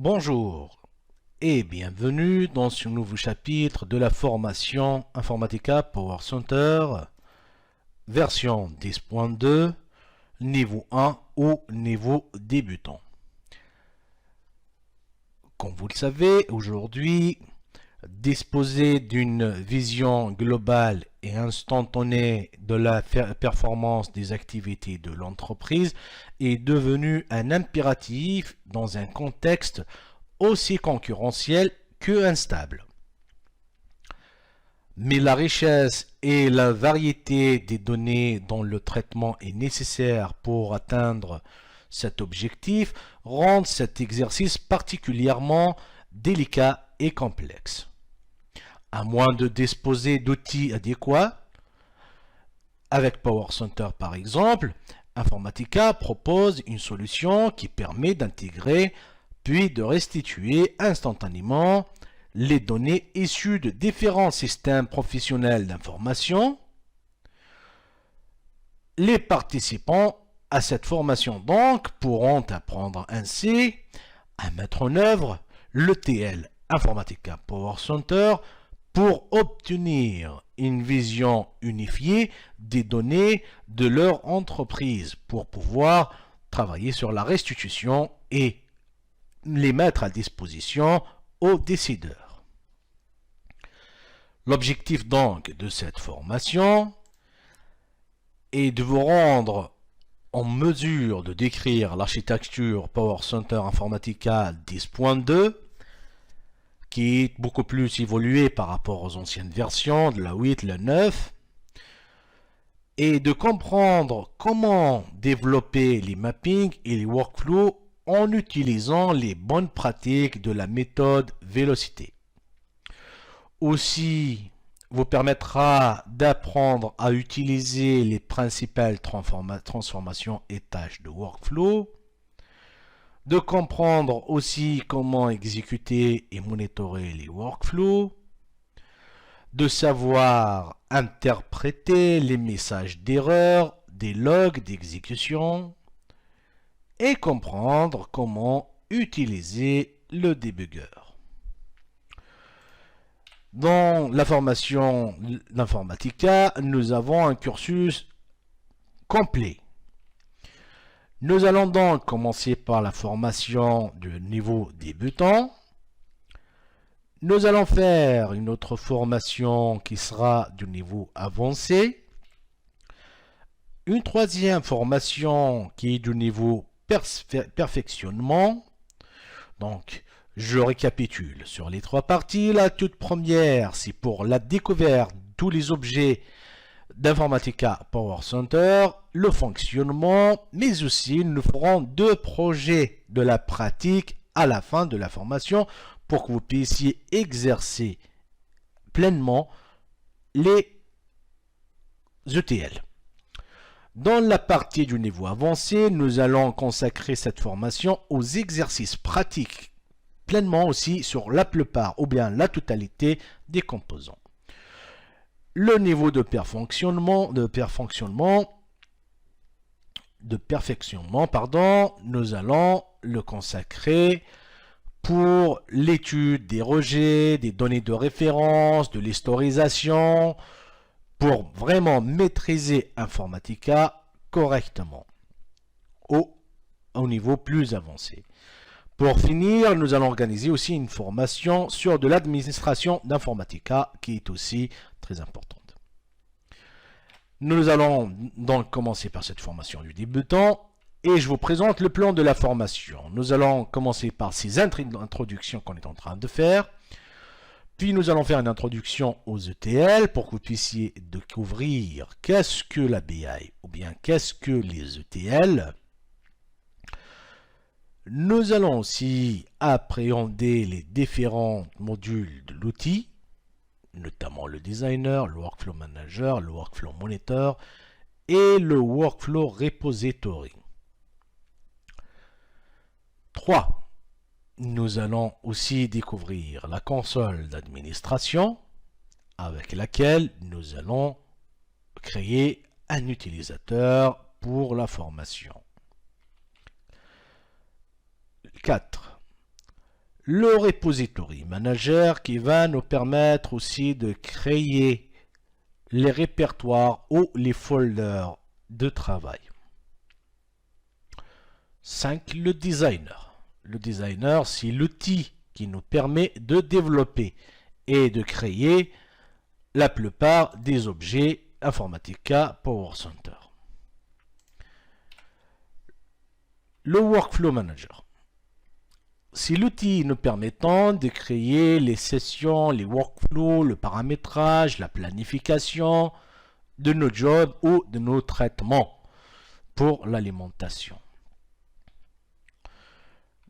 Bonjour et bienvenue dans ce nouveau chapitre de la formation Informatica Power Center, version 10.2, niveau 1 ou niveau débutant. Comme vous le savez, aujourd'hui, disposer d'une vision globale et instantanée de la performance des activités de l'entreprise est devenu un impératif dans un contexte aussi concurrentiel que instable. Mais la richesse et la variété des données dont le traitement est nécessaire pour atteindre cet objectif rendent cet exercice particulièrement délicat et complexe. À moins de disposer d'outils adéquats, avec Power Center par exemple, Informatica propose une solution qui permet d'intégrer puis de restituer instantanément les données issues de différents systèmes professionnels d'information. Les participants à cette formation donc pourront apprendre ainsi à mettre en œuvre l'ETL Informatica Power Center pour obtenir une vision unifiée des données de leur entreprise pour pouvoir travailler sur la restitution et les mettre à disposition aux décideurs. L'objectif donc de cette formation est de vous rendre en mesure de décrire l'architecture Power Center Informatica 10.2 qui est beaucoup plus évoluée par rapport aux anciennes versions de la 8, la 9 et de comprendre comment développer les mappings et les workflows en utilisant les bonnes pratiques de la méthode Vélocité. Aussi, vous permettra d'apprendre à utiliser les principales transformations et tâches de workflow, de comprendre aussi comment exécuter et monitorer les workflows, de savoir interpréter les messages d'erreur, des logs d'exécution, et comprendre comment utiliser le debugger. Dans la formation d'Informatica, nous avons un cursus complet. Nous allons donc commencer par la formation du niveau débutant. Nous allons faire une autre formation qui sera du niveau avancé. Une troisième formation qui est du niveau perfectionnement. Donc, je récapitule sur les trois parties. La toute première, c'est pour la découverte de tous les objets d'Informatica Power Center, le fonctionnement, mais aussi nous ferons deux projets de la pratique à la fin de la formation pour que vous puissiez exercer pleinement les ETL. Dans la partie du niveau avancé, nous allons consacrer cette formation aux exercices pratiques pleinement aussi sur la plupart ou bien la totalité des composants. Le niveau de perfectionnement, nous allons le consacrer pour l'étude des rejets, des données de référence, de l'historisation, pour vraiment maîtriser Informatica correctement au niveau plus avancé. Pour finir, nous allons organiser aussi une formation sur de l'administration d'Informatica qui est aussi très importante. Nous allons donc commencer par cette formation du débutant et je vous présente le plan de la formation. Nous allons commencer par ces introductions qu'on est en train de faire. Puis nous allons faire une introduction aux ETL pour que vous puissiez découvrir qu'est-ce que la BI ou bien qu'est-ce que les ETL. Nous allons aussi appréhender les différents modules de l'outil, notamment le designer, le workflow manager, le workflow monitor et le workflow repository. 3. Nous allons aussi découvrir la console d'administration avec laquelle nous allons créer un utilisateur pour la formation. 4. Le repository manager qui va nous permettre aussi de créer les répertoires ou les folders de travail. 5. Le designer. Le designer, c'est l'outil qui nous permet de développer et de créer la plupart des objets Informatica Power Center. Le workflow manager. C'est l'outil nous permettant de créer les sessions, les workflows, le paramétrage, la planification de nos jobs ou de nos traitements pour l'alimentation.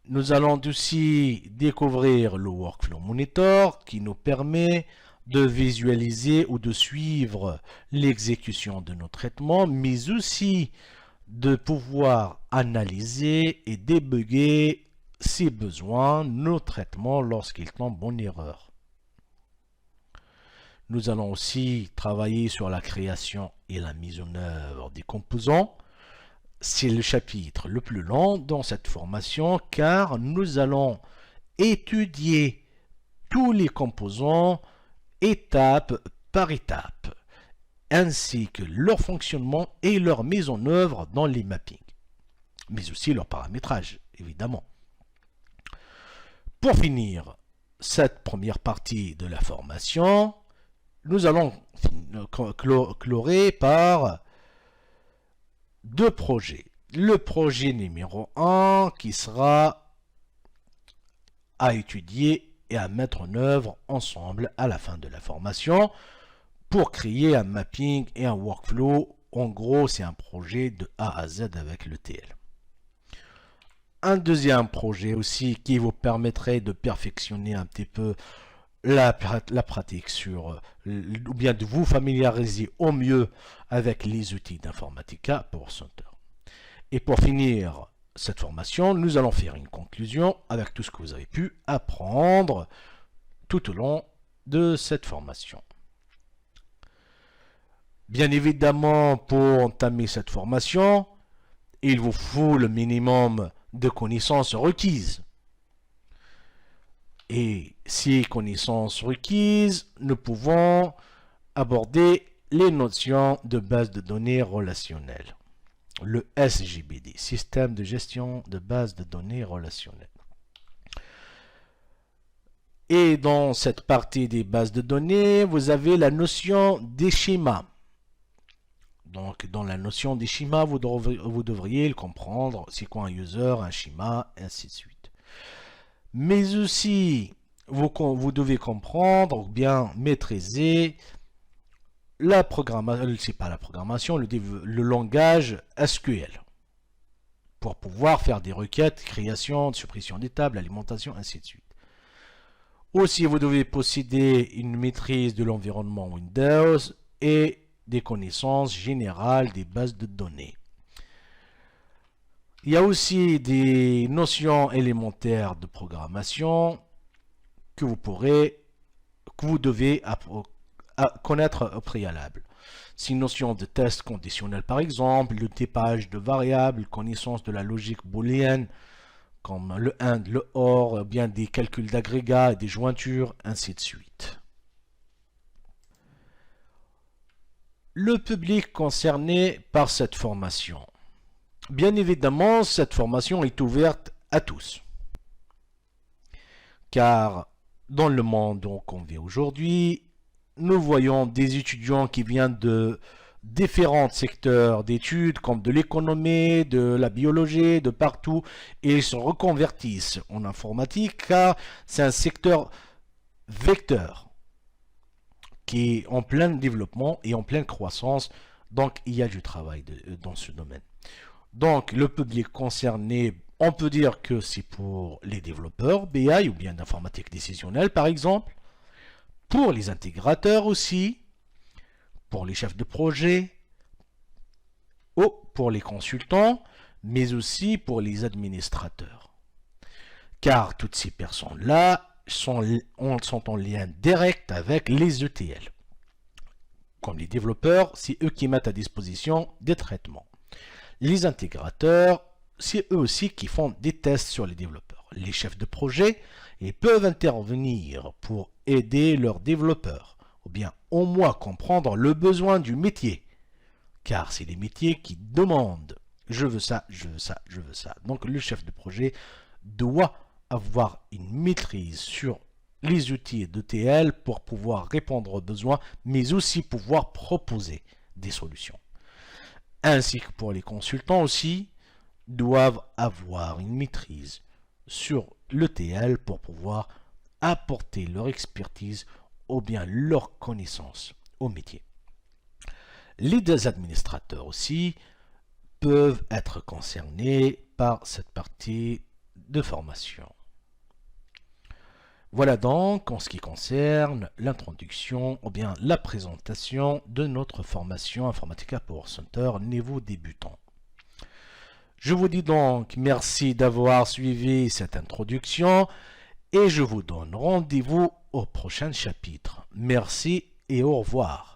Nous allons aussi découvrir le Workflow Monitor qui nous permet de visualiser ou de suivre l'exécution de nos traitements, mais aussi de pouvoir analyser et débugger si besoin nos traitements lorsqu'ils tombent en erreur. Nous allons aussi travailler sur la création et la mise en œuvre des composants. C'est le chapitre le plus long dans cette formation car nous allons étudier tous les composants étape par étape, ainsi que leur fonctionnement et leur mise en œuvre dans les mappings, mais aussi leur paramétrage, évidemment. Pour finir cette première partie de la formation, nous allons clore par deux projets. Le projet numéro 1 qui sera à étudier et à mettre en œuvre ensemble à la fin de la formation pour créer un mapping et un workflow. En gros, c'est un projet de A à Z avec l'ETL. Un deuxième projet aussi qui vous permettrait de perfectionner un petit peu la pratique ou bien de vous familiariser au mieux avec les outils d'Informatica Power Center. Et pour finir cette formation, nous allons faire une conclusion avec tout ce que vous avez pu apprendre tout au long de cette formation. Bien évidemment, pour entamer cette formation, il vous faut le minimum de connaissances requises. Et ces connaissances requises, nous pouvons aborder les notions de base de données relationnelles. Le SGBD, Système de gestion de base de données relationnelles. Et dans cette partie des bases de données, vous avez la notion des schémas. Donc, dans la notion des schémas, vous devriez le comprendre. C'est quoi un user, un schéma, et ainsi de suite. Mais aussi, vous devez comprendre ou bien maîtriser la programmation, c'est pas la programmation, le langage SQL pour pouvoir faire des requêtes, création, suppression des tables, alimentation, ainsi de suite. Aussi, vous devez posséder une maîtrise de l'environnement Windows et des connaissances générales des bases de données. Il y a aussi des notions élémentaires de programmation que vous devez connaître au préalable. C'est une notion de test conditionnel par exemple, le typage de variables, connaissance de la logique booléenne comme le AND, le OR, bien des calculs d'agrégats, des jointures, ainsi de suite. Le public concerné par cette formation. Bien évidemment, cette formation est ouverte à tous. Car dans le monde qu'on vit aujourd'hui, nous voyons des étudiants qui viennent de différents secteurs d'études, comme de l'économie, de la biologie, de partout, et ils se reconvertissent en informatique, car c'est un secteur vecteur qui est en plein développement et en pleine croissance, donc il y a du travail dans ce domaine. Donc le public concerné, on peut dire que c'est pour les développeurs BI ou bien d'informatique décisionnelle par exemple, pour les intégrateurs aussi, pour les chefs de projet, ou pour les consultants, mais aussi pour les administrateurs. Car toutes ces personnes-là sont en lien direct avec les ETL. Comme les développeurs, c'est eux qui mettent à disposition des traitements. Les intégrateurs, c'est eux aussi qui font des tests sur les développeurs. Les chefs de projet, et peuvent intervenir pour aider leurs développeurs, ou bien au moins comprendre le besoin du métier. Car c'est les métiers qui demandent « je veux ça, je veux ça, je veux ça ». Donc le chef de projet doit avoir une maîtrise sur les outils d'ETL pour pouvoir répondre aux besoins, mais aussi pouvoir proposer des solutions. Ainsi que pour les consultants aussi, doivent avoir une maîtrise sur l'ETL pour pouvoir apporter leur expertise ou bien leur connaissance au métier. Les deux administrateurs aussi peuvent être concernés par cette partie de formation. Voilà donc en ce qui concerne l'introduction ou bien la présentation de notre formation Informatica Power Center niveau débutant. Je vous dis donc merci d'avoir suivi cette introduction et je vous donne rendez-vous au prochain chapitre. Merci et au revoir.